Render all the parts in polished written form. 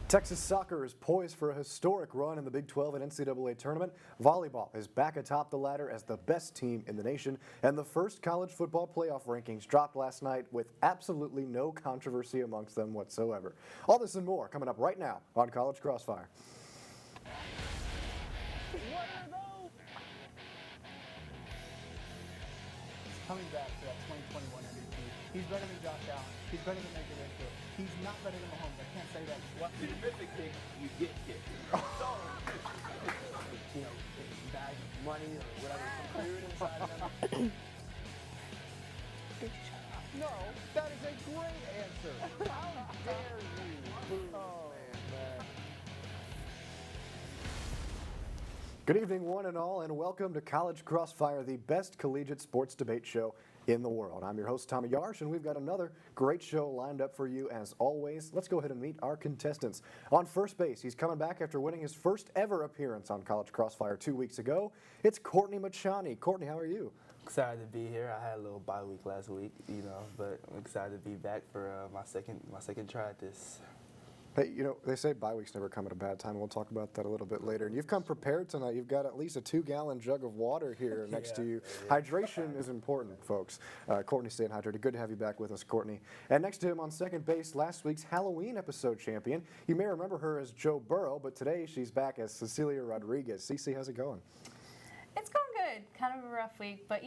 Texas soccer is poised for a historic run in the Big 12 and NCAA tournament. Volleyball is back atop the ladder as the best team in the nation, and the first college football playoff rankings dropped last night with absolutely no controversy amongst them whatsoever. All this and more coming up right now on College Crossfire. Coming back to that 2021 MVP. He's better than Josh Allen. He's better than Major Mayfield. He's not better than Mahomes. I can't say that. What the mythic thing you get kicked. So, You know, bag of money or whatever, some food inside of them. No, that is a great answer. How dare you? Oh, man. Good evening, one and all, and welcome to College Crossfire, the best collegiate sports debate show in the world. I'm your host, Tommy Yarrish, and we've got another great show lined up for you as always. Let's go ahead and meet our contestants. On first base, he's coming back after winning his first ever appearance on College Crossfire 2 weeks ago. It's Courtney Machani. Courtney, how are you? Excited to be here. I had a little bye week last week, but I'm excited to be back for my second try at this. Hey, they say bye weeks never come at a bad time. We'll talk about that a little bit later. And you've come prepared tonight. You've got at least a 2-gallon jug of water here next to you. Yeah. Hydration is important, folks. Courtney staying hydrated. Good to have you back with us, Courtney. And next to him on second base, last week's Halloween episode champion. You may remember her as Joe Burrow, but today she's back as Ceci Rodriguez. Ceci, how's it going? It's going good. Kind of a rough week, but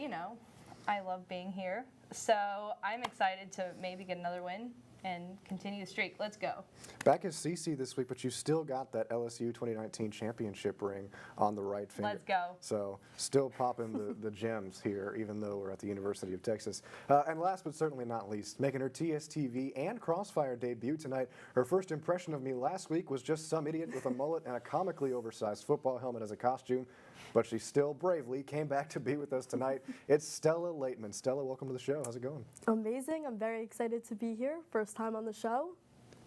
I love being here. So I'm excited to maybe get another win and continue the streak. Let's go. Back as Ceci this week, but you still got that LSU 2019 championship ring on the right finger. Let's go. So still popping the gems here, even though we're at the University of Texas. And last but certainly not least, making her TSTV and Crossfire debut tonight. Her first impression of me last week was just some idiot with a mullet and a comically oversized football helmet as a costume. But she still bravely came back to be with us tonight. It's Stella Laitman. Stella, welcome to the show. How's it going? Amazing. I'm very excited to be here. First time on the show.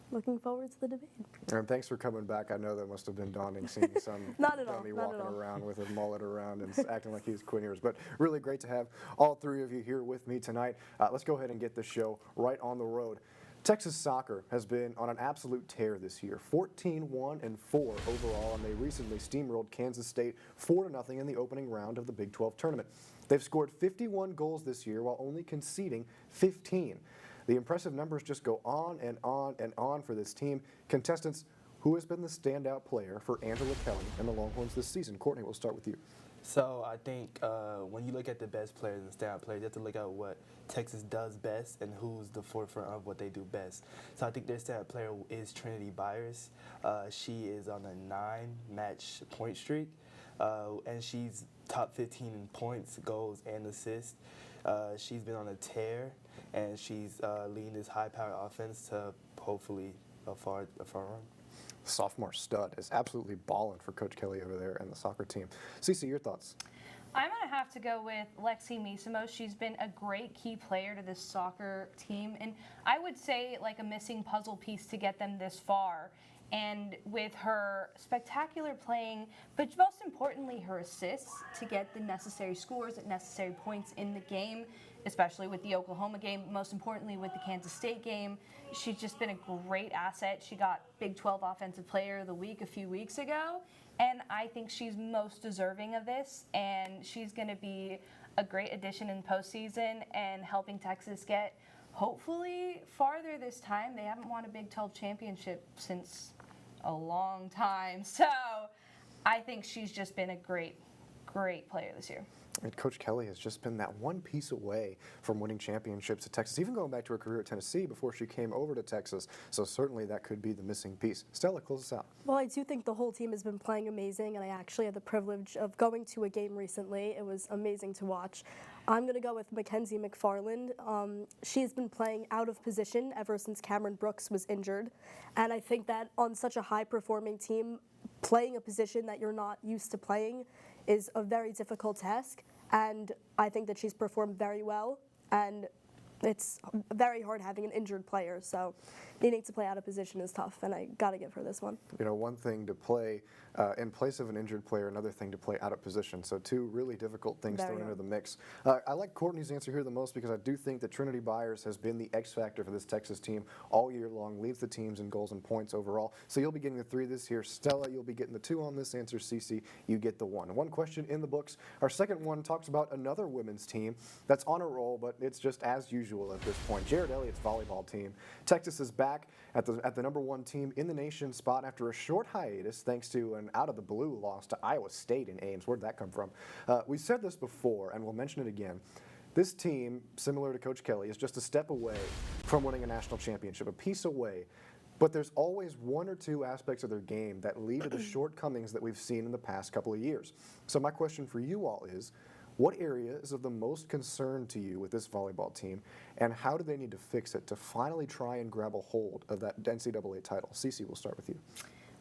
Looking forward to the debate. And thanks for coming back. I know that must have been daunting seeing some dummy walking around with a mullet around and acting like he was Quinn Ewers. But really great to have all three of you here with me tonight. Let's go ahead and get this show right on the road. Texas soccer has been on an absolute tear this year, 14-1-4 overall, and they recently steamrolled Kansas State 4-0 in the opening round of the Big 12 tournament. They've scored 51 goals this year while only conceding 15. The impressive numbers just go on and on and on for this team. Contestants, who has been the standout player for Angela Kelly and the Longhorns this season? Courtney, we'll start with you. So I think when you look at the best players and standout players, you have to look at what Texas does best and who's the forefront of what they do best. So I think their standout player is Trinity Byers. She is on a 9-match point streak, and she's top 15 in points, goals, and assists. She's been on a tear, and she's leading this high-powered offense to hopefully a far run. Sophomore stud is absolutely balling for Coach Kelly over there and the soccer team. Ceci, your thoughts? I'm going to have to go with Lexi Misimo. She's been a great key player to this soccer team, and I would say like a missing puzzle piece to get them this far. And with her spectacular playing, but most importantly her assists to get the necessary scores at necessary points in the game, especially with the Oklahoma game, most importantly with the Kansas State game. She's just been a great asset. She got Big 12 Offensive Player of the Week a few weeks ago, and I think she's most deserving of this, and she's going to be a great addition in postseason and helping Texas get hopefully farther this time. They haven't won a Big 12 championship since a long time, so I think she's just been a great player this year. And Coach Kelly has just been that one piece away from winning championships at Texas, even going back to her career at Tennessee before she came over to Texas. So certainly that could be the missing piece. Stella, close us out. Well, I do think the whole team has been playing amazing, and I actually had the privilege of going to a game recently. It was amazing to watch. I'm going to go with Mackenzie McFarland. She's been playing out of position ever since Cameron Brooks was injured. And I think that on such a high-performing team, playing a position that you're not used to playing is a very difficult task. And I think that she's performed very well. And it's very hard having an injured player, so needing to play out of position is tough, and I got to give her this one. You know, one thing to play in place of an injured player, another thing to play out of position. So two really difficult things thrown into the mix. I like Courtney's answer here the most because I do think that Trinity Byers has been the X factor for this Texas team all year long, leads the teams in goals and points overall. So you'll be getting the 3 this year. Stella, you'll be getting the 2 on this answer. Ceci, you get the 1. One question in the books. Our second one talks about another women's team that's on a roll, but it's just as usual at this point. Jared Elliott's volleyball team. Texas is back at the number 1 team in the nation spot after a short hiatus thanks to an out-of-the-blue loss to Iowa State in Ames. Where'd that come from? We said this before, and we'll mention it again. This team, similar to Coach Kelly, is just a step away from winning a national championship, a piece away. But there's always 1 or 2 aspects of their game that lead to the shortcomings that we've seen in the past couple of years. So my question for you all is, what area is of the most concern to you with this volleyball team, and how do they need to fix it to finally try and grab a hold of that NCAA title? Ceci, we'll start with you.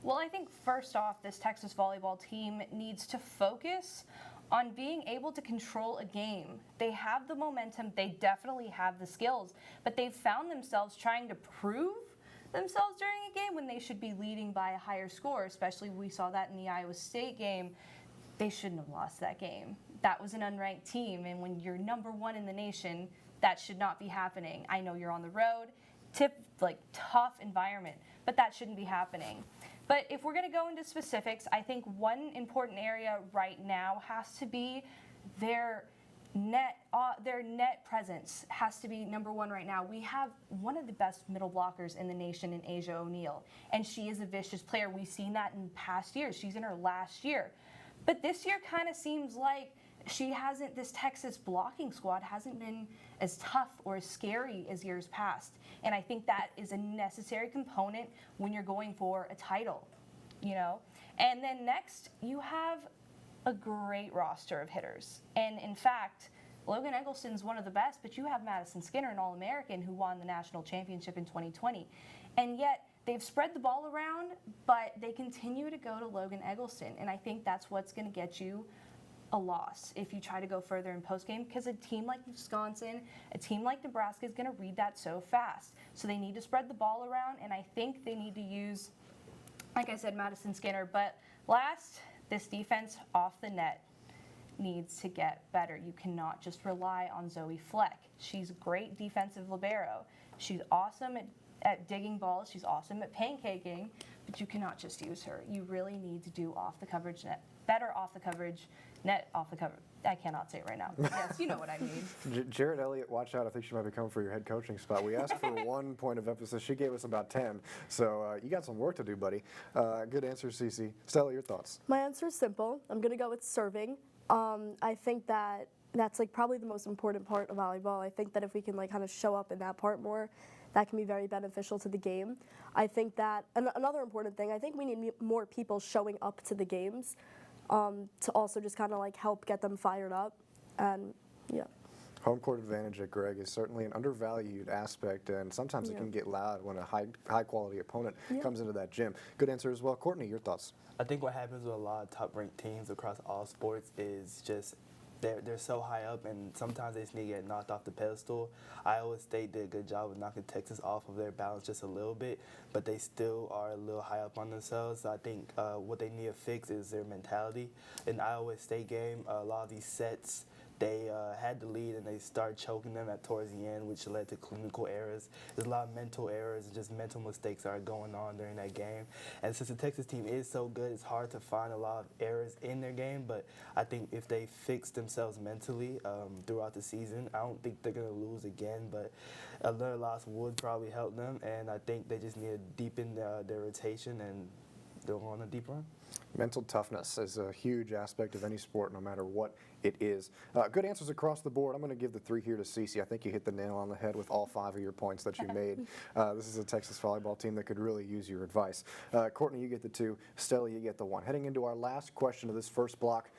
Well, I think first off, this Texas volleyball team needs to focus on being able to control a game. They have the momentum, they definitely have the skills, but they've found themselves trying to prove themselves during a game when they should be leading by a higher score, especially we saw that in the Iowa State game. They shouldn't have lost that game. That was an unranked team, and when you're number 1 in the nation, that should not be happening. I know you're on the road, tough environment, but that shouldn't be happening. But if we're going to go into specifics, I think one important area right now has to be their net presence has to be number 1 right now. We have one of the best middle blockers in the nation in Asia O'Neal, and she is a vicious player. We've seen that in past years. She's in her last year. But this year kind of seems like this Texas blocking squad hasn't been as tough or as scary as years past. And I think that is a necessary component when you're going for a title, you know? And then next, you have a great roster of hitters. And in fact, Logan Eggleston's one of the best, but you have Madison Skinner, an All-American who won the national championship in 2020. And yet, they've spread the ball around, but they continue to go to Logan Eggleston. And I think that's what's going to get you a loss if you try to go further in postgame, because a team like Wisconsin, a team like Nebraska is going to read that so fast. So they need to spread the ball around, and I think they need to use, like I said, Madison Skinner. But last, this defense off the net needs to get better. You cannot just rely on Zoe Fleck. She's a great defensive libero. She's awesome at digging balls. She's awesome at pancaking, but you cannot just use her. You really need to do off the coverage net, better off the coverage, net off the cover. I cannot say it right now. Yes, you know what I mean. Jared Elliott, watch out. I think she might be coming for your head coaching spot. We asked for 1 point of emphasis. She gave us about 10. So you got some work to do, buddy. Good answer, Ceci. Stella, your thoughts? My answer is simple. I'm going to go with serving. I think that's probably the most important part of volleyball. I think that if we can kind of show up in that part more, that can be very beneficial to the game. I think that another important thing, I think we need more people showing up to the games to also just kind of help get them fired up. And yeah. Home court advantage at Greg is certainly an undervalued aspect, and sometimes it can get loud when a high quality opponent comes into that gym. Good answer as well. Courtney, your thoughts? I think what happens with a lot of top-ranked teams across all sports is just they're so high up, and sometimes they just need to get knocked off the pedestal. Iowa State did a good job of knocking Texas off of their balance just a little bit, but they still are a little high up on themselves. So I think what they need to fix is their mentality. In the Iowa State game, a lot of these sets, they had the lead and they started choking them towards the end, which led to clinical errors. There's a lot of mental errors and just mental mistakes that are going on during that game. And since the Texas team is so good, it's hard to find a lot of errors in their game. But I think if they fix themselves mentally throughout the season, I don't think they're going to lose again. But another loss would probably help them. And I think they just need to deepen their rotation and go on a deep run. Mental toughness is a huge aspect of any sport, no matter what it is. Good answers across the board. I'm going to give the 3 here to Ceci. I think you hit the nail on the head with all 5 of your points that you made. This is a Texas volleyball team that could really use your advice. Courtney, you get the 2. Stella, you get the 1. Heading into our last question of this first block.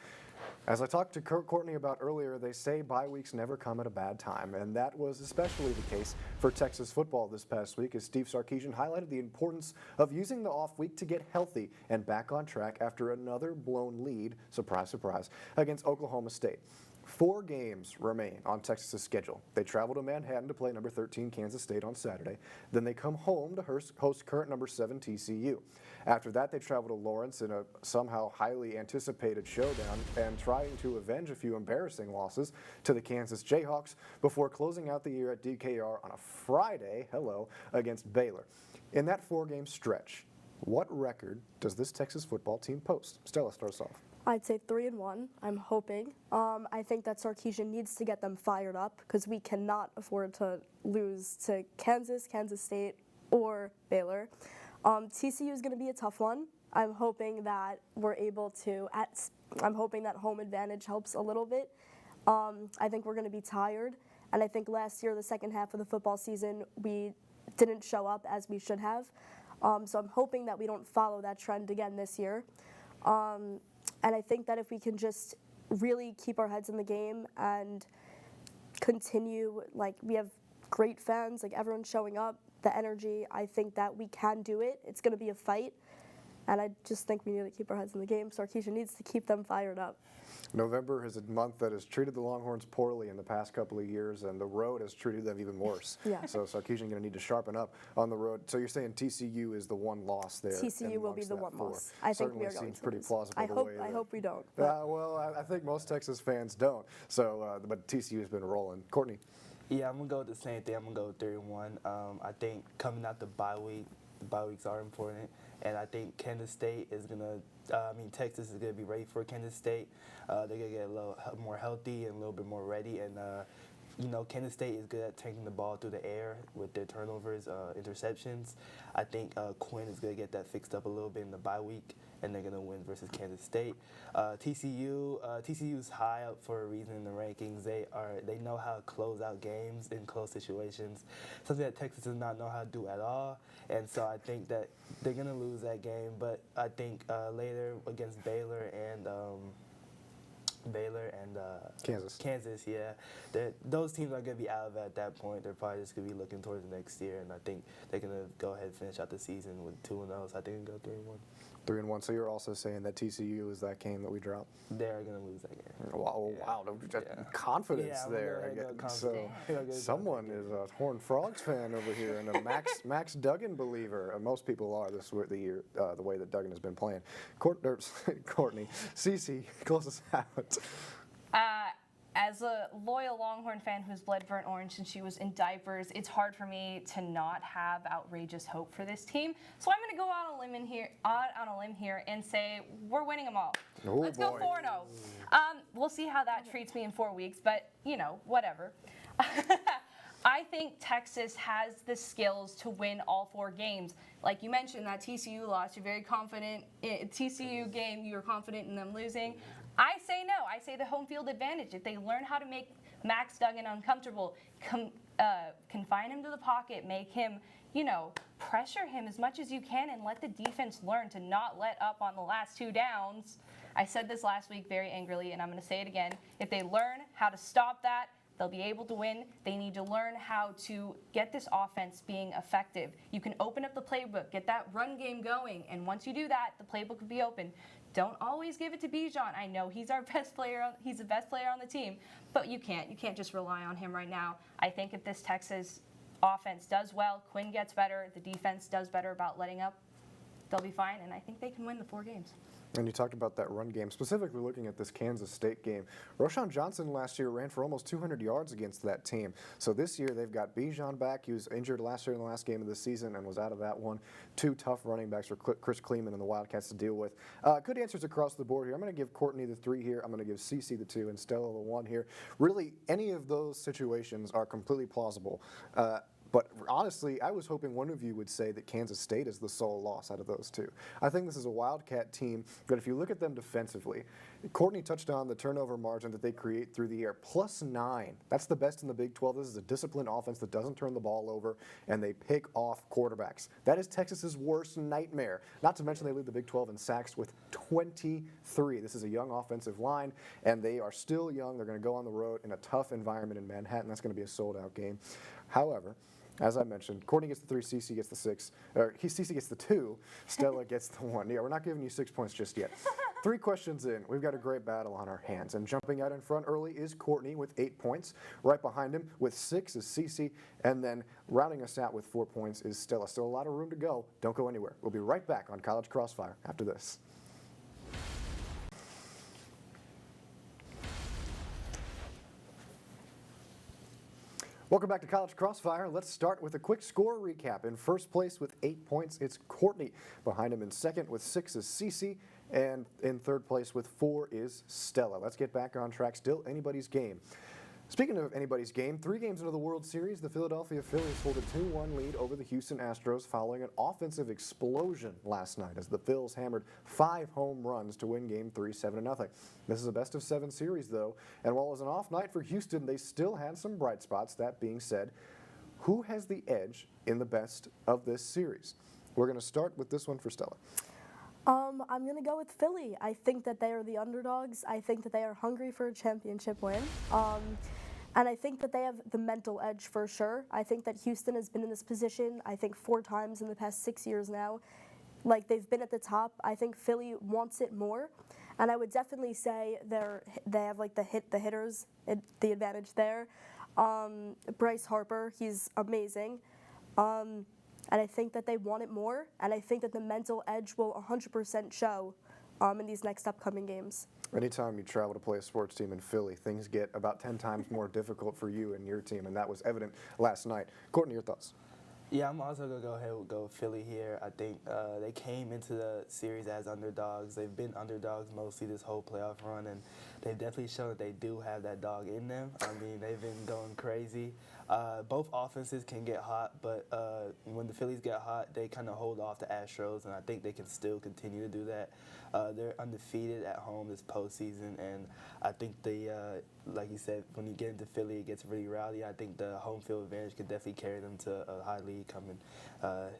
As I talked to Courtney about earlier, they say bye weeks never come at a bad time, and that was especially the case for Texas football this past week, as Steve Sarkisian highlighted the importance of using the off week to get healthy and back on track after another blown lead, surprise, surprise, against Oklahoma State. 4 games remain on Texas's schedule. They travel to Manhattan to play number 13 Kansas State on Saturday. Then they come home to host current number 7 TCU. After that, they travel to Lawrence in a somehow highly anticipated showdown and trying to avenge a few embarrassing losses to the Kansas Jayhawks before closing out the year at DKR on a Friday, against Baylor. In that 4-game stretch, what record does this Texas football team post? Stella starts off. I'd say 3-1. I'm hoping. I think that Sarkisian needs to get them fired up because we cannot afford to lose to Kansas, Kansas State, or Baylor. TCU is going to be a tough one. I'm hoping that we're able to. I'm hoping that home advantage helps a little bit. I think we're going to be tired, and I think last year, the second half of the football season, we didn't show up as we should have. So I'm hoping that we don't follow that trend again this year. And I think that if we can just really keep our heads in the game and continue, like we have great fans, like everyone's showing up, the energy, I think that we can do it. It's going to be a fight. And I just think we need to keep our heads in the game. Sarkisian needs to keep them fired up. November is a month that has treated the Longhorns poorly in the past couple of years, and the road has treated them even worse. Yeah. So Sarkisian going to need to sharpen up on the road. So you're saying TCU is the one loss there? TCU will be the one 4. loss. I think we are going seems to pretty lose. plausible. I hope we don't. Well, I think most Texas fans don't. So, but TCU has been rolling. Courtney. Yeah, I'm going to go with the same thing. I'm going to go 3-1. I think coming out the bye weeks are important. And I think Kansas State is going to, Texas is going to be ready for Kansas State. They're going to get a little more healthy and a little bit more ready. And, Kansas State is good at taking the ball through the air with their turnovers, interceptions. I think Quinn is going to get that fixed up a little bit in the bye week, and they're going to win versus Kansas State. TCU's high up for a reason in the rankings. They know how to close out games in close situations, something that Texas does not know how to do at all. And so I think that they're going to lose that game. But I think later against Baylor and Kansas, yeah. Those teams are going to be out of it at that point. They're probably just going to be looking towards the next year, and I think they're going to go ahead and finish out the season with 2-0. So I think they'll go 3-1. 3-1. So you're also saying that TCU is that game that we drop? They're going to lose that game. Wow, confidence there. So someone is a Horned Frogs fan over here and a Max Duggan believer. Most people are the year, the way that Duggan has been playing. Courtney, Ceci, close us out. As a loyal Longhorn fan who's bled burnt orange since she was in diapers, it's hard for me to not have outrageous hope for this team. So I'm going to go out on a limb here and say we're winning them all. Oh, Let's go 4-0. We'll see how that treats me in 4 weeks, but whatever. I think Texas has the skills to win all 4 games. Like you mentioned, that TCU loss, you're very confident. TCU game, you're confident in them losing. I say no. I say the home field advantage. If they learn how to make Max Duggan uncomfortable, confine him to the pocket, make him, pressure him as much as you can and let the defense learn to not let up on the last 2 downs. I said this last week very angrily, and I'm going to say it again. If they learn how to stop that, they'll be able to win. They need to learn how to get this offense being effective. You can open up the playbook, get that run game going, and once you do that, the playbook will be open. Don't always give it to Bijan. I know he's our best player. He's the best player on the team, but you can't just rely on him right now. I think if this Texas offense does well, Quinn gets better, the defense does better about letting up, they'll be fine, and I think they can win the 4 games. And you talked about that run game, specifically looking at this Kansas State game. Roschon Johnson last year ran for almost 200 yards against that team. So this year they've got Bijan back. He was injured last year in the last game of the season and was out of that one. 2 tough running backs for Chris Kleeman and the Wildcats to deal with. Good answers across the board here. I'm going to give Courtney the 3 here. I'm going to give Ceci the 2 and Stella the 1 here. Really, any of those situations are completely plausible. But honestly, I was hoping one of you would say that Kansas State is the sole loss out of those 2. I think this is a Wildcat team, but if you look at them defensively, Courtney touched on the turnover margin that they create through the air, +9. That's the best in the Big 12. This is a disciplined offense that doesn't turn the ball over, and they pick off quarterbacks. That is Texas's worst nightmare. Not to mention they lead the Big 12 in sacks with 23. This is a young offensive line, and they are still young. They're going to go on the road in a tough environment in Manhattan. That's going to be a sold-out game. However, as I mentioned, Courtney gets the 3, Ceci gets the 6, or Ceci gets the 2, Stella gets the 1. Yeah, we're not giving you 6 points just yet. 3 questions in. We've got a great battle on our hands. And jumping out in front early is Courtney with 8 points. Right behind him with 6 is Ceci. And then rounding us out with 4 points is Stella. Still a lot of room to go. Don't go anywhere. We'll be right back on College Crossfire after this. Welcome back to College Crossfire. Let's start with a quick score recap. In first place with 8 points, it's Courtney. Behind him in second with 6 is Ceci. And in third place with 4 is Stella. Let's get back on track. Still anybody's game. Speaking of anybody's game, 3 games into the World Series, the Philadelphia Phillies hold a 2-1 lead over the Houston Astros following an offensive explosion last night as the Phils hammered 5 home runs to win Game 3 7-0. This is a best-of-7 series, though, and while it was an off night for Houston, they still had some bright spots. That being said, who has the edge in the best of this series? We're going to start with this one for Stella. I'm going to go with Philly. I think that they are the underdogs. I think that they are hungry for a championship win. And I think that they have the mental edge for sure. I think that Houston has been in this position, I think, 4 times in the past 6 years now. Like, they've been at the top. I think Philly wants it more. And I would definitely say they have, like, the hitters, the advantage there. Bryce Harper, he's amazing. And I think that they want it more, and I think that the mental edge will 100% show in these next upcoming games. Anytime you travel to play a sports team in Philly, things get about 10 times more difficult for you and your team, and that was evident last night. Courtney, your thoughts? Yeah, I'm also going to go ahead and go Philly here. I think they came into the series as underdogs. They've been underdogs mostly this whole playoff run, and they've definitely shown that they do have that dog in them. I mean, they've been going crazy. Both offenses can get hot, but when the Phillies get hot, they kind of hold off the Astros, and I think they can still continue to do that. They're undefeated at home this postseason, and I think they, like you said, when you get into Philly, it gets really rowdy. I think the home field advantage could definitely carry them to a high lead coming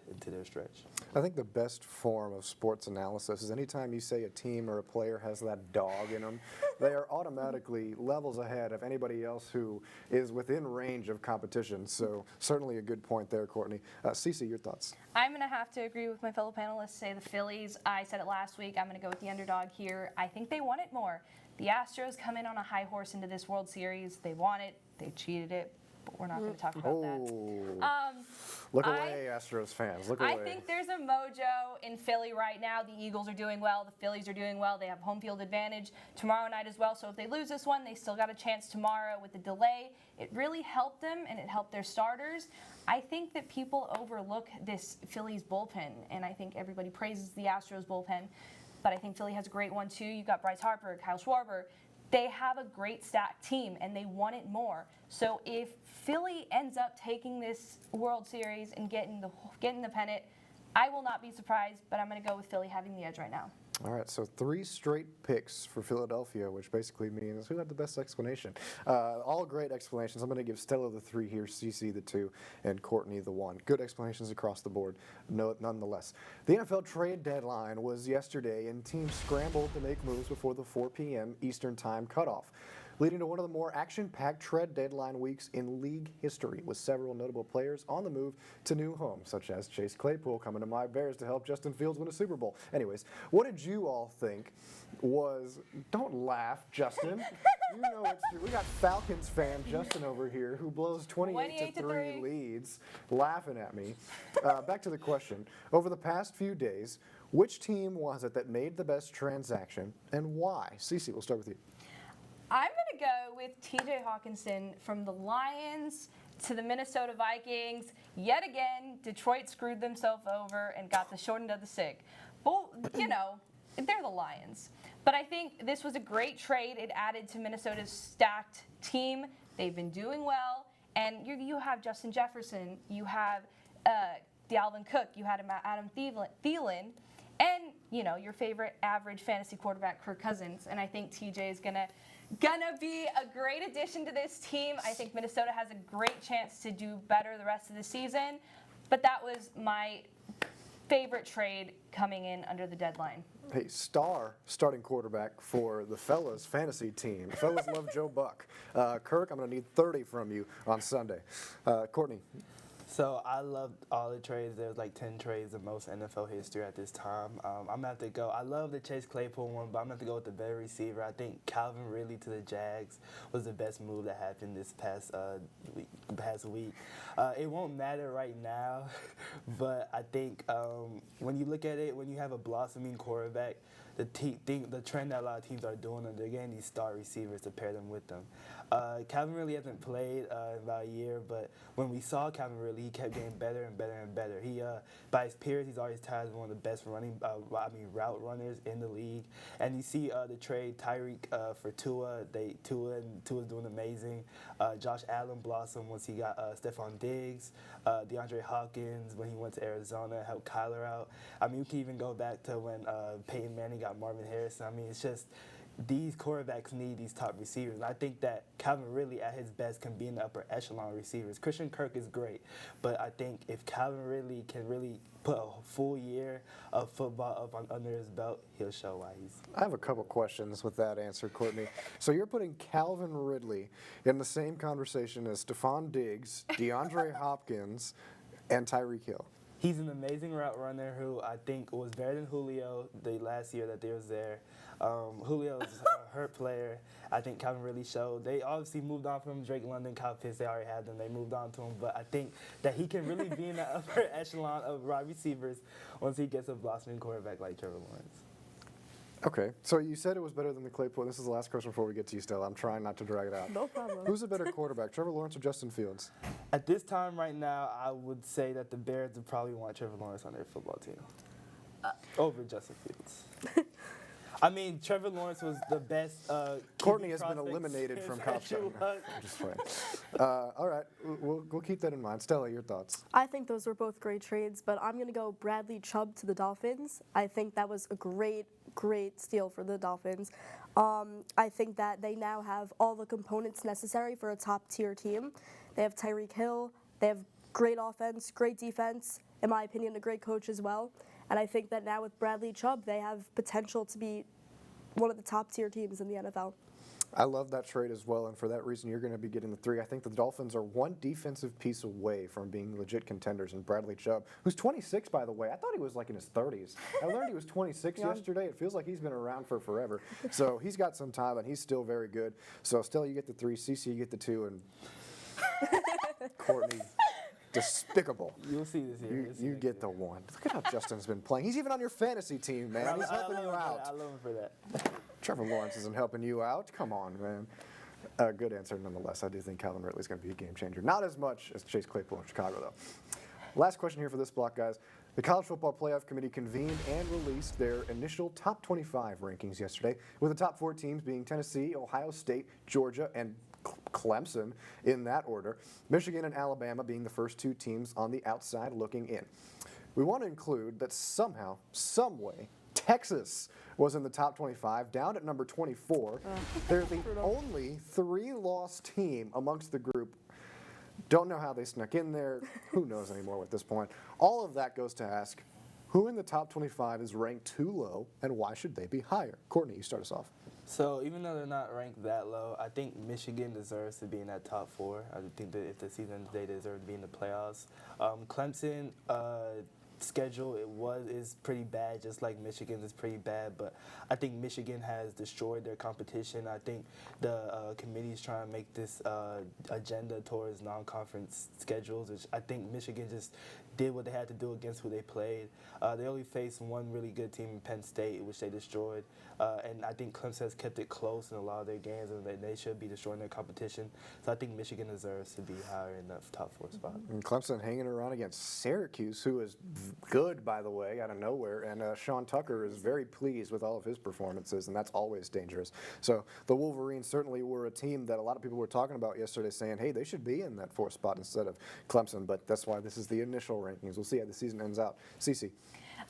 into their stretch. I think the best form of sports analysis is anytime you say a team or a player has that dog in them, they are automatically levels ahead of anybody else who is within range of competition. So certainly a good point there, Courtney. Ceci, your thoughts? I'm going to have to agree with my fellow panelists, say the Phillies. I said it last week. I'm going to go with the underdog here. I think they want it more. The Astros come in on a high horse into this World Series. They want it. They cheated it. But we're not going to talk about that. Look away, Astros fans. Look away. I think there's a mojo in Philly right now. The Eagles are doing well. The Phillies are doing well. They have home field advantage tomorrow night as well. So if they lose this one, they still got a chance tomorrow with the delay. It really helped them, and it helped their starters. I think that people overlook this Phillies bullpen, and I think everybody praises the Astros bullpen. But I think Philly has a great one, too. You've got Bryce Harper, Kyle Schwarber. They have a great stacked team, and they want it more. So if Philly ends up taking this World Series and getting the pennant, I will not be surprised, but I'm going to go with Philly having the edge right now. All right, so 3 straight picks for Philadelphia, which basically means who had the best explanation. All great explanations. I'm going to give Stella the 3 here, Ceci the 2, and Courtney the 1. Good explanations across the board, nonetheless. The NFL trade deadline was yesterday, and teams scrambled to make moves before the 4 p.m. Eastern Time cutoff, leading to one of the more action-packed trade deadline weeks in league history, with several notable players on the move to new homes, such as Chase Claypool coming to my Bears to help Justin Fields win a Super Bowl. Anyways, what did you all think was... Don't laugh, Justin. You know it's true. We got Falcons fan Justin over here who blows 28-3 leads, laughing at me. Back to the question. Over the past few days, which team was it that made the best transaction, and why? Ceci, we'll start with you. I'm going to go with T.J. Hawkinson from the Lions to the Minnesota Vikings. Yet again, Detroit screwed themselves over and got the short end of the stick. Well, you know, they're the Lions. But I think this was a great trade. It added to Minnesota's stacked team. They've been doing well. And you have Justin Jefferson. You have Dalvin Cook. You had Adam Thielen. And, you know, your favorite average fantasy quarterback, Kirk Cousins. And I think TJ is gonna be a great addition to this team. I think Minnesota has a great chance to do better the rest of the season. But that was my favorite trade coming in under the deadline. Hey, starting quarterback for the fellas fantasy team. The fellas love Joe Buck. Kirk, I'm going to need 30 from you on Sunday. Courtney. So I loved all the trades. There was like 10 trades in most NFL history at this time. I'm gonna have to go. I love the Chase Claypool one, but I'm gonna have to go with the better receiver. I think Calvin Ridley to the Jags was the best move that happened this past week. It won't matter right now, but I think when you look at it, when you have a blossoming quarterback, the trend that a lot of teams are doing, they're getting these star receivers to pair them with them. Calvin really hasn't played in about a year, but when we saw Calvin Ridley, he kept getting better and better and better. He, by his peers, he's always tied as one of the best route runners in the league. And you see the trade Tyreek for Tua. Tua's doing amazing. Josh Allen blossomed once he got Stephon Diggs. DeAndre Hopkins when he went to Arizona helped Kyler out. I mean, you can even go back to when Peyton Manning got Marvin Harrison. I mean, it's just these quarterbacks need these top receivers. And I think that Calvin Ridley at his best can be in the upper echelon receivers. Christian Kirk is great, but I think if Calvin Ridley can really put a full year of football up under his belt, he'll show why he's. I have a couple questions with that answer, Courtney. So you're putting Calvin Ridley in the same conversation as Stephon Diggs, DeAndre Hopkins, and Tyreek Hill. He's an amazing route runner who I think was better than Julio the last year that they was there. Julio's a hurt player. I think Calvin really showed. They obviously moved on from Drake London, Kyle Pitts. They already had them. They moved on to him. But I think that he can really be in the upper echelon of wide receivers once he gets a blossoming quarterback like Trevor Lawrence. Okay, so you said it was better than the Claypool. This is the last question before we get to you, Stella. I'm trying not to drag it out. No problem. Who's a better quarterback, Trevor Lawrence or Justin Fields? At this time right now, I would say that the Bears would probably want Trevor Lawrence on their football team over Justin Fields. I mean, Trevor Lawrence was the best. Courtney has been eliminated from College Crossfire. I'm just playing. All right, we'll keep that in mind. Stella, your thoughts? I think those were both great trades, but I'm going to go Bradley Chubb to the Dolphins. I think that was a great steal for the Dolphins. I think that they now have all the components necessary for a top-tier team. They have Tyreek Hill. They have great offense, great defense, in my opinion, a great coach as well. And I think that now with Bradley Chubb, they have potential to be one of the top-tier teams in the NFL. I love that trade as well, and for that reason, you're going to be getting the 3. I think the Dolphins are one defensive piece away from being legit contenders, and Bradley Chubb, who's 26, by the way. I thought he was like in his 30s. I learned he was 26 yesterday. It feels like he's been around for forever. So he's got some time, and he's still very good. So, Stella, you get the 3, Ceci, you get the 2, and Courtney, despicable. You'll see this year. You get the 1. Look at how Justin's been playing. He's even on your fantasy team, man. He's helping you out. I love him for that. Trevor Lawrence isn't helping you out. Come on, man. Good answer nonetheless. I do think Calvin Ridley's going to be a game changer. Not as much as Chase Claypool in Chicago, though. Last question here for this block, guys. The College Football Playoff Committee convened and released their initial top 25 rankings yesterday, with the top 4 teams being Tennessee, Ohio State, Georgia, and Clemson in that order. Michigan and Alabama being the first 2 teams on the outside looking in. We want to include that somehow, some way, Texas was in the top 25, down at number 24. They're the only 3-loss team amongst the group. Don't know how they snuck in there. Who knows anymore at this point? All of that goes to ask, who in the top 25 is ranked too low, and why should they be higher? Courtney, you start us off. So even though they're not ranked that low, I think Michigan deserves to be in that top 4. I think that if the season they deserve to be in the playoffs. Clemson schedule is pretty bad, just like Michigan's is pretty bad, but I think Michigan has destroyed their competition. I think the committee is trying to make this agenda towards non-conference schedules, which I think Michigan just did what they had to do against who they played. They only faced one really good team in Penn State, which they destroyed. And I think Clemson has kept it close in a lot of their games, and they should be destroying their competition. So I think Michigan deserves to be higher in the top 4 spot. And Clemson hanging around against Syracuse, who is good, by the way, out of nowhere. And Sean Tucker is very pleased with all of his performances, and that's always dangerous. So the Wolverines certainly were a team that a lot of people were talking about yesterday, saying, hey, they should be in that 4th spot instead of Clemson. But that's why this is the initial rankings. We'll see how the season ends out. Ceci.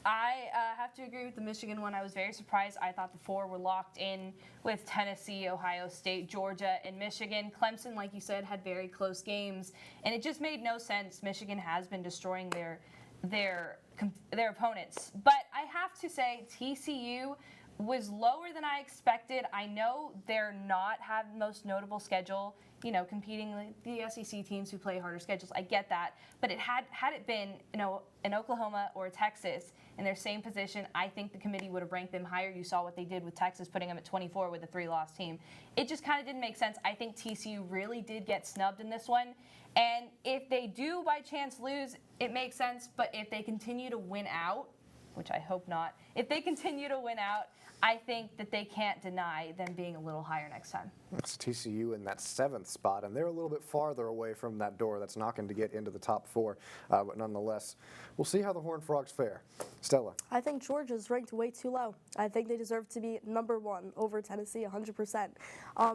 I have to agree with the Michigan one. I was very surprised. I thought the 4 were locked in with Tennessee, Ohio State, Georgia, and Michigan. Clemson, like you said, had very close games, and it just made no sense. Michigan has been destroying their opponents. But I have to say TCU was lower than I expected. I know they're not have the most notable schedule. competing with the SEC teams who play harder schedules. I get that, but had it been an Oklahoma or Texas in their same position, I think the committee would have ranked them higher. You saw what they did with Texas, putting them at 24 with a 3-loss team. It just kind of didn't make sense. I think TCU really did get snubbed in this one. And if they do by chance lose, it makes sense. But if they continue to win out, which I hope not, if they continue to win out, I think that they can't deny them being a little higher next time. It's TCU in that 7th spot, and they're a little bit farther away from that door that's knocking to get into the top 4. But nonetheless, we'll see how the Horned Frogs fare. Stella. I think Georgia's ranked way too low. I think they deserve to be number 1 over Tennessee 100%.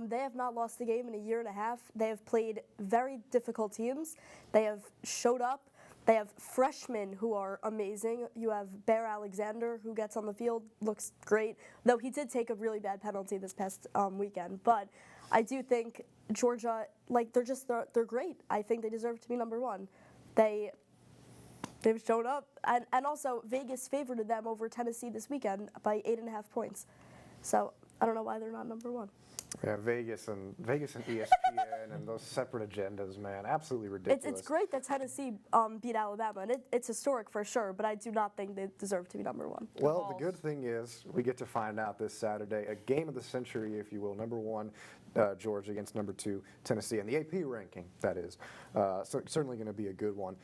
They have not lost a game in a year and a half. They have played very difficult teams. They have showed up. They have freshmen who are amazing. You have Bear Alexander, who gets on the field, looks great, though he did take a really bad penalty this past weekend. But I do think Georgia, they're great. I think they deserve to be number 1. They've shown up, and also Vegas favored them over Tennessee this weekend by 8.5 points. So I don't know why they're not number 1. Yeah, Vegas and ESPN and those separate agendas, man, absolutely ridiculous. It's great that Tennessee beat Alabama, and it's historic for sure, but I do not think they deserve to be number 1. Well, the good thing is we get to find out this Saturday, a game of the century, if you will, number 1, Georgia against number 2, Tennessee, and the AP ranking, that is. So certainly going to be a good one.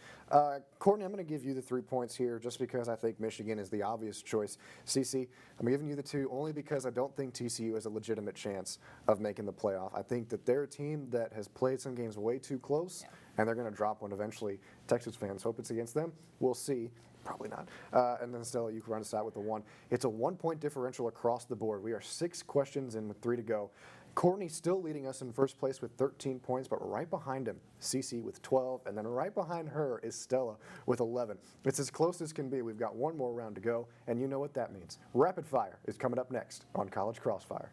Courtney, I'm going to give you the 3 points here just because I think Michigan is the obvious choice. Ceci, I'm giving you the 2 only because I don't think TCU has a legitimate chance of making the playoff. I think that they're a team that has played some games way too close, and they're going to drop one eventually. Texas fans hope it's against them. We'll see. Probably not. And then Stella, you can run us out with the 1. It's a 1-point differential across the board. We are 6 questions in with 3 to go. Courtney still leading us in first place with 13 points, but right behind him, Ceci with 12, and then right behind her is Stella with 11. It's as close as can be. We've got one more round to go, and you know what that means. Rapid Fire is coming up next on College Crossfire.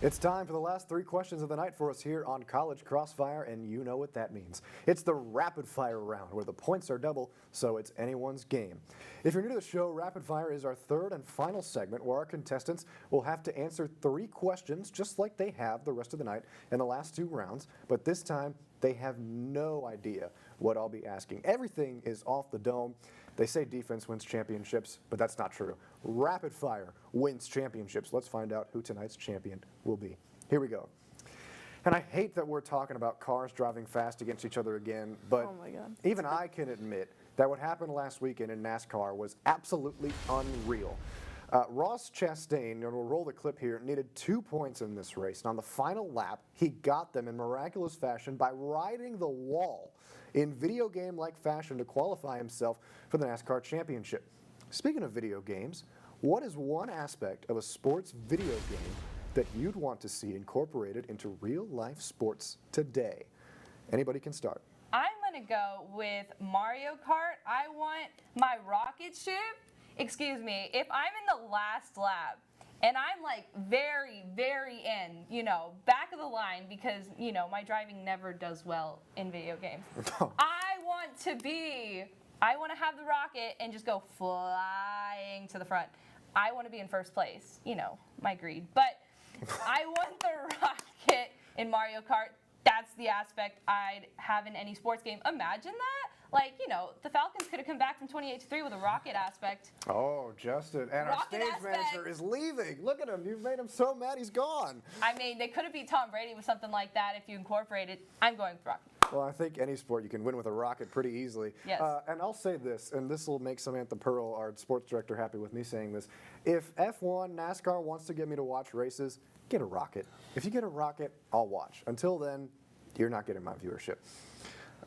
It's time for the last 3 questions of the night for us here on College Crossfire, and you know what that means. It's the rapid fire round where the points are double, so it's anyone's game. If you're new to the show, Rapid Fire is our 3rd and final segment where our contestants will have to answer 3 questions just like they have the rest of the night in the last 2 rounds, but this time they have no idea what I'll be asking. Everything is off the dome. They say defense wins championships, but that's not true. Rapid Fire wins championships. Let's find out who tonight's champion will be. Here we go. And I hate that we're talking about cars driving fast against each other again, but Oh my God. even I can admit that what happened last weekend in NASCAR was absolutely unreal. Ross Chastain, and we'll roll the clip here, needed 2 points in this race. And on the final lap, he got them in miraculous fashion by riding the wall in video game-like fashion to qualify himself for the NASCAR championship. Speaking of video games, what is one aspect of a sports video game that you'd want to see incorporated into real-life sports today? Anybody can start. I'm going to go with Mario Kart. I want my rocket ship. Excuse me, if I'm in the last lap and I'm like very, very back of the line because, my driving never does well in video games. I want to have the rocket and just go flying to the front. I want to be in first place, my greed. But I want the rocket in Mario Kart. That's the aspect I'd have in any sports game. Imagine that. The Falcons could have come back from 28-3 with a rocket aspect. Oh, Justin. And our stage manager is leaving. Look at him. You've made him so mad he's gone. I mean, they could have beat Tom Brady with something like that if you incorporate it. I'm going with rocket. Well, I think any sport you can win with a rocket pretty easily. Yes. And I'll say this, and this will make Samantha Pearl, our sports director, happy with me saying this. If F1 NASCAR wants to get me to watch races, get a rocket. If you get a rocket, I'll watch. Until then, you're not getting my viewership.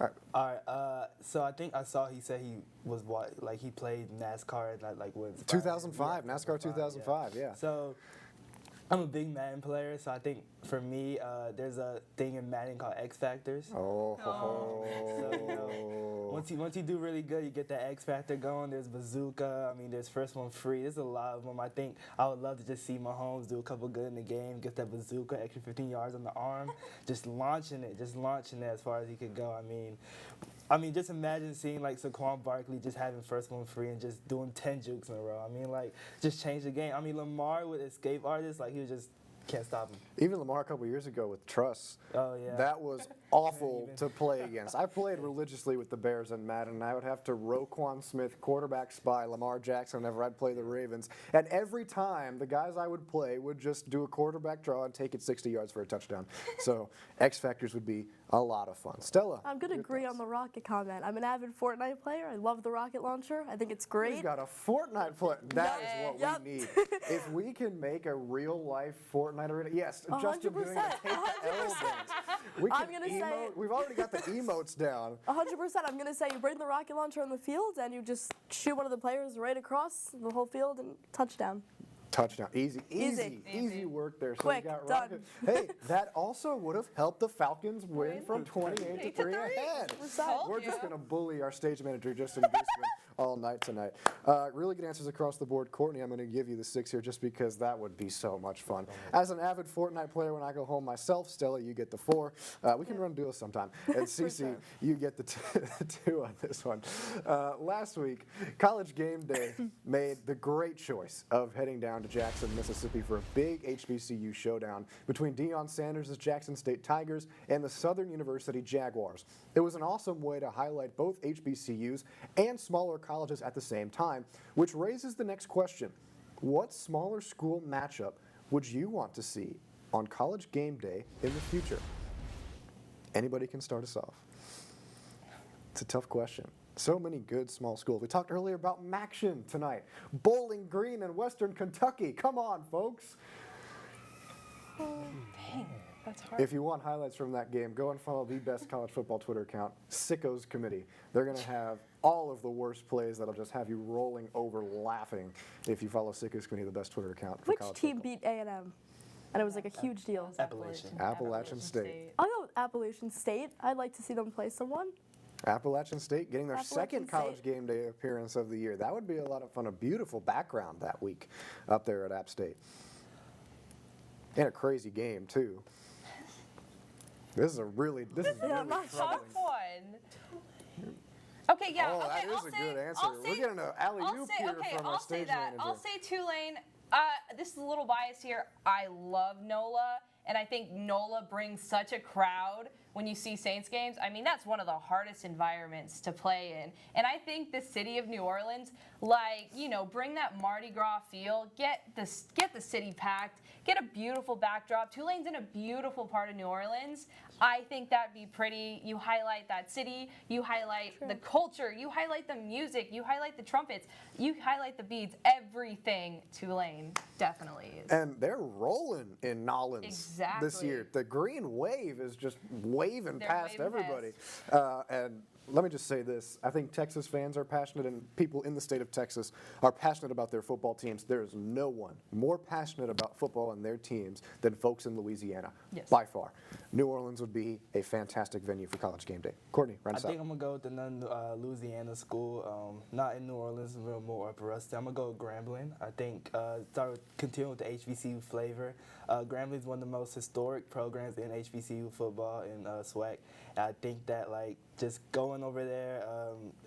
All right. So I think I saw he said he was he played NASCAR when 2005, yeah, NASCAR 2005, yeah. So I'm a big Madden player, so I think for me, there's a thing in Madden called X Factors. So, once you do really good, you get that X Factor going. There's Bazooka. I mean, there's First One Free. There's a lot of them. I think I would love to just see Mahomes do a couple good in the game, get that Bazooka, extra 15 yards on the arm, just launching it as far as he could go. I mean, I mean, just imagine seeing like Saquon Barkley just having first one free and just doing 10 jukes in a row. I mean, like, just change the game. I mean, Lamar with escape artists, like, he was just can't stop him. Even Lamar a couple years ago with Truss. Oh, yeah. That was awful to play against. I played religiously with the Bears and Madden, and I would have to Roquan Smith, quarterback spy Lamar Jackson whenever I'd play the Ravens. And every time, the guys I would play would just do a quarterback draw and take it 60 yards for a touchdown. So X Factors would be a lot of fun. Stella. I'm going to agree on the rocket comment. I'm an avid Fortnite player. I love the rocket launcher. I think it's great. We got a Fortnite player. That is what we need. If we can make a real-life Fortnite arena, yes, Justin doing the 100%. take the L dance. We I'm can gonna say- emote. We've already got the emotes down. 100%. I'm going to say you bring the rocket launcher on the field and you just shoot one of the players right across the whole field and touchdown. Touchdown. Easy work there. So Quick, you got done. rocket. Hey, that also would have helped the Falcons win from 28 to 3 ahead. We're just going to bully our stage manager, Justin Goosman, all night tonight. Really good answers across the board. Courtney, I'm going to give you the 6 here just because that would be so much fun. As an avid Fortnite player, when I go home myself, Stella, you get the 4. We can run duos sometime. And Ceci, you get the 2 on this one. Last week, College Game Day made the great choice of heading down to Jackson, Mississippi for a big HBCU showdown between Deion Sanders' Jackson State Tigers and the Southern University Jaguars. It was an awesome way to highlight both HBCUs and smaller colleges at the same time, which raises the next question. What smaller school matchup would you want to see on College Game Day in the future? Anybody can start us off. It's a tough question. So many good small schools. We talked earlier about Maction tonight. Bowling Green in Western Kentucky. Come on, folks. Oh, dang. That's hard. If you want highlights from that game, go and follow the best college football Twitter account, Sickos Committee. They're going to have all of the worst plays that'll just have you rolling over laughing if you follow Sickos Committee, the best Twitter account for Which college team football. beat A&M? And it was like a huge deal. Appalachian State. I'll go with Appalachian State. I'd like to see them play someone. Appalachian State getting their Appalachian second College State. Game Day appearance of the year. That would be a lot of fun. A beautiful background that week up there at App State. And a crazy game, too. This is really Tough troubling. one. Okay, yeah. Oh, okay, that is I'll a say, good answer. I'll We're say, getting an alley-oop here from our stage manager. I'll say Tulane. This is a little biased here. I love NOLA, and I think NOLA brings such a crowd when you see Saints games. I mean, that's one of the hardest environments to play in. And I think the city of New Orleans, like, you know, bring that Mardi Gras feel, get the city packed, get a beautiful backdrop. Tulane's in a beautiful part of New Orleans. I think that'd be pretty. You highlight that city, you highlight the culture, you highlight the music, you highlight the trumpets, you highlight the beads, everything Tulane definitely is. And they're rolling in Nolens this year. Exactly. The green wave is just waving They're past waving everybody. And let me just say this. I think Texas fans are passionate, and people in the state of Texas are passionate about their football teams. There is no one more passionate about football and their teams than folks in Louisiana, by far. New Orleans would be a fantastic venue for College Game Day. Courtney, round us I think out. I'm going to go with another Louisiana school, not in New Orleans, a little more upper rusty. I'm going to go with Grambling. I think continue with the HBCU flavor. Grambling is one of the most historic programs in HBCU football and SWAC. And I think that, like, just going over there,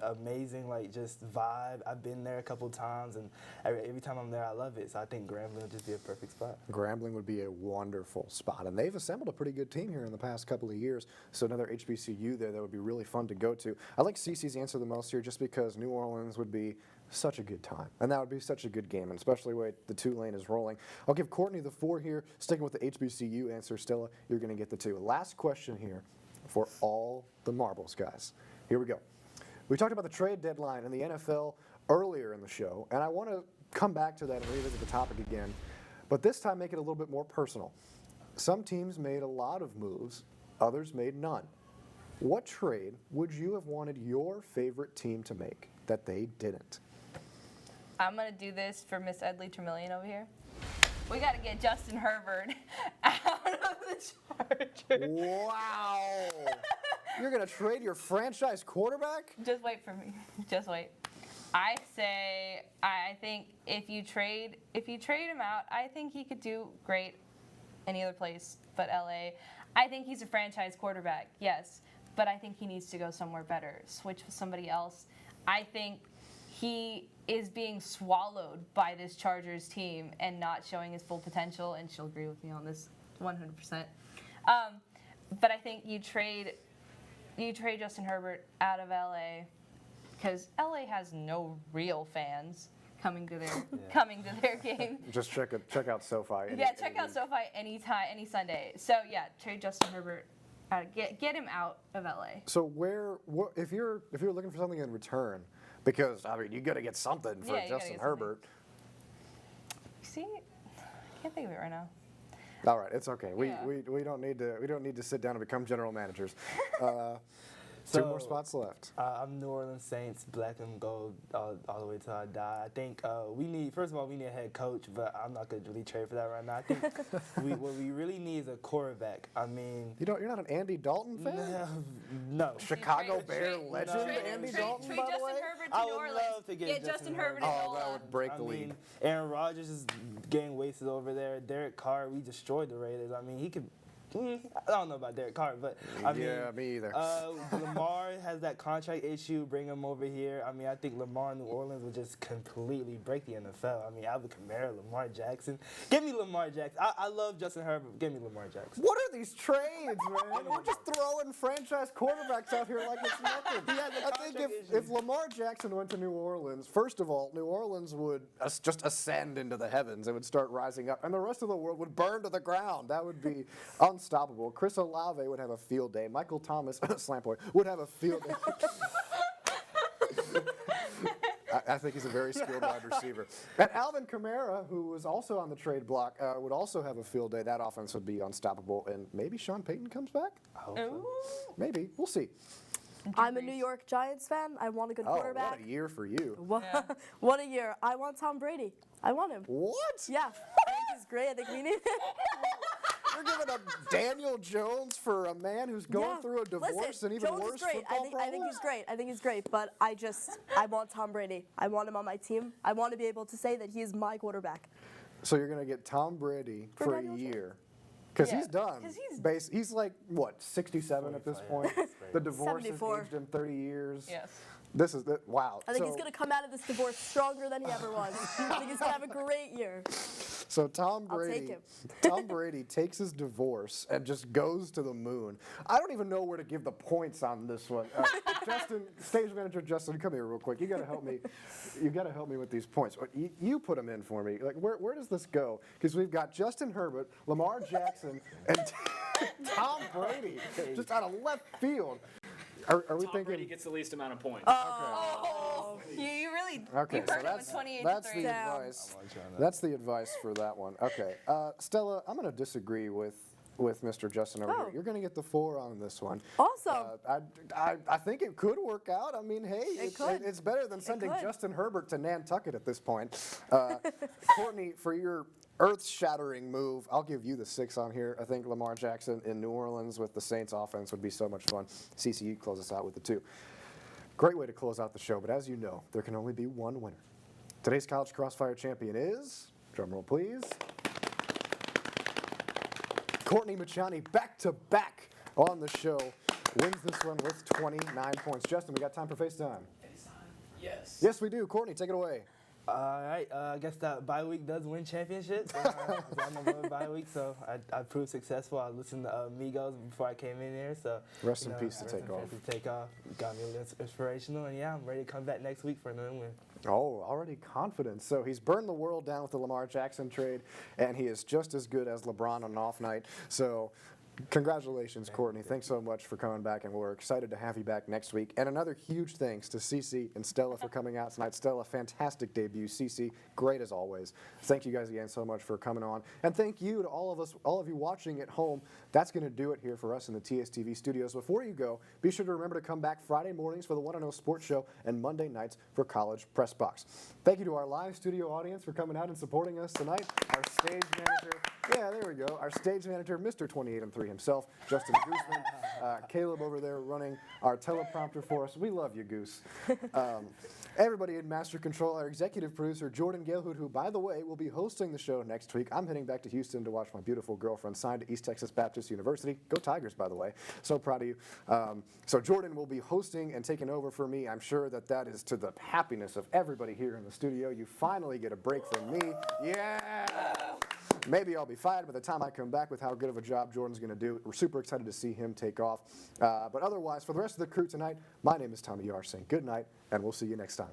amazing, like, just vibe. I've been there a couple times, and every time I'm there, I love it. So I think Grambling would just be a perfect spot. Grambling would be a wonderful spot. And they've assembled a pretty good team here in the past couple of years. So another HBCU there that would be really fun to go to. I like Ceci's answer the most here just because New Orleans would be such a good time. And that would be such a good game, and especially the way the Tulane is rolling. I'll give Courtney the 4 here. Sticking with the HBCU answer, Stella, you're going to get the 2. Last question here for all the marbles, guys. Here we go. We talked about the trade deadline in the NFL earlier in the show, and I want to come back to that and revisit the topic again, but this time make it a little bit more personal. Some teams made a lot of moves, others made none. What trade would you have wanted your favorite team to make that they didn't? I'm going to do this for Miss Edley Tremillion over here. We got to get Justin Herbert out of the Chargers. Wow. You're going to trade your franchise quarterback? Just wait for me. Just wait. I think if you trade him out, I think he could do great any other place but LA. I think he's a franchise quarterback, yes. but I think he needs to go somewhere better, switch with somebody else. I think he is being swallowed by this Chargers team and not showing his full potential, and she'll agree with me on this 100%. But I think you trade Justin Herbert out of LA because LA has no real fans coming to their game. Just check out SoFi. Check out SoFi any Sunday. So yeah, trade Justin Herbert. Get him out of LA. So if you're looking for something in return, because I mean you got to get something for Justin Herbert. See, I can't think of it right now. All right, it's okay. We don't need to sit down and become general managers. Two more spots left. I'm New Orleans Saints, black and gold all the way till I die. I think we need a head coach, but I'm not going to really trade for that right now. I think what we really need is a quarterback. I mean, you're not an Andy Dalton fan? No. Chicago Bear legend Andy Dalton, by the way? Justin Herbert to I New would Orleans. love to get Justin Herbert to New Oh, Orleans. that would break the league. mean, Aaron Rodgers is getting wasted over there. Derek Carr, we destroyed the Raiders. I mean, he could. I don't know about Derek Carr, but I mean, me either. Lamar has that contract issue. Bring him over here. I mean, I think Lamar in New Orleans would just completely break the NFL. I mean, Alvin Kamara, Lamar Jackson. Give me Lamar Jackson. I love Justin Herbert. Give me Lamar Jackson. What are these trades, man? We're just throwing franchise quarterbacks out here like it's nothing. I think if Lamar Jackson went to New Orleans, first of all, New Orleans would just ascend into the heavens. It would start rising up, and the rest of the world would burn to the ground. That would be unstoppable. Chris Olave would have a field day. Michael Thomas, slant boy, would have a field day. I think he's a very skilled wide receiver. And Alvin Kamara, who was also on the trade block, would also have a field day. That offense would be unstoppable. And maybe Sean Payton comes back? I hope so. Maybe. We'll see. I'm a New York Giants fan. I want a good quarterback. What a year for you. What a year. I want Tom Brady. I want him. What? Yeah. I think he's great. I think we need him. You're giving up Daniel Jones for a man who's going through a divorce and even Jones worse is great. football I think he's great. I think he's great. But I want Tom Brady. I want him on my team. I want to be able to say that he is my quarterback. So you're going to get Tom Brady for a year. Because he's done. He's like, what, 67 at this point? The divorce has 74. aged him 30 years. Yes. This is, wow. I think he's going to come out of this divorce stronger than he ever was. I think he's going to have a great year. So Tom Brady, I'll take him. Tom Brady takes his divorce and just goes to the moon. I don't even know where to give the points on this one. Justin, stage manager Justin, come here real quick. You got to help me. You got to help me with these points. You put them in for me. Like, where does this go? Because we've got Justin Herbert, Lamar Jackson, and Tom Brady just out of left field. Are we Tom thinking? Brady gets the least amount of points. Oh, you really Okay, you so hurt him with 28 that's to 3. the advice. That's the advice for that one. Okay, Stella, I'm going to disagree with Mr. Justin over here. You're going to get the 4 on this one. Awesome. I think it could work out. I mean, hey, it's better than sending Justin Herbert to Nantucket at this point. Courtney, for your earth-shattering move, I'll give you the 6 on here. I think Lamar Jackson in New Orleans with the Saints offense would be so much fun. Ceci, you close us out with the 2. Great way to close out the show, but as you know, there can only be one winner. Today's College Crossfire champion is, drumroll please, Courtney Machani, back-to-back on the show, wins this one with 29 points. Justin, we got time for FaceTime. Yes. Yes, we do. Courtney, take it away. All right, I guess that bye week does win championships. I'm on bye week, so I proved successful. I listened to Migos before I came in here, so Rest in peace to rest in Take Off. peace to Take Off. Got me a little inspirational, and yeah, I'm ready to come back next week for another win. Oh, already confident. So he's burned the world down with the Lamar Jackson trade, and he is just as good as LeBron on an off night. So congratulations, Courtney. Thanks so much for coming back, and we're excited to have you back next week. And another huge thanks to Ceci and Stella for coming out tonight. Stella, fantastic debut. Ceci, great as always. Thank you guys again so much for coming on. And thank you to all of you watching at home. That's going to do it here for us in the TSTV studios. Before you go, be sure to remember to come back Friday mornings for the 1-0 Sports Show and Monday nights for College Press Box. Thank you to our live studio audience for coming out and supporting us tonight. Our stage manager, our stage manager, Mr. 28 and 3. 3 himself, Justin Gooseman. Caleb over there running our teleprompter for us. We love you, Goose. Everybody in Master Control, our executive producer, Jordan Galehood, who, by the way, will be hosting the show next week. I'm heading back to Houston to watch my beautiful girlfriend sign to East Texas Baptist University. Go Tigers, by the way. So proud of you. So Jordan will be hosting and taking over for me. I'm sure that is to the happiness of everybody here in the studio. You finally get a break from me. Yeah! Maybe I'll be fired by the time I come back with how good of a job Jordan's going to do. We're super excited to see him take off. But otherwise, for the rest of the crew tonight, my name is Tommy Yarrish saying good night, and we'll see you next time.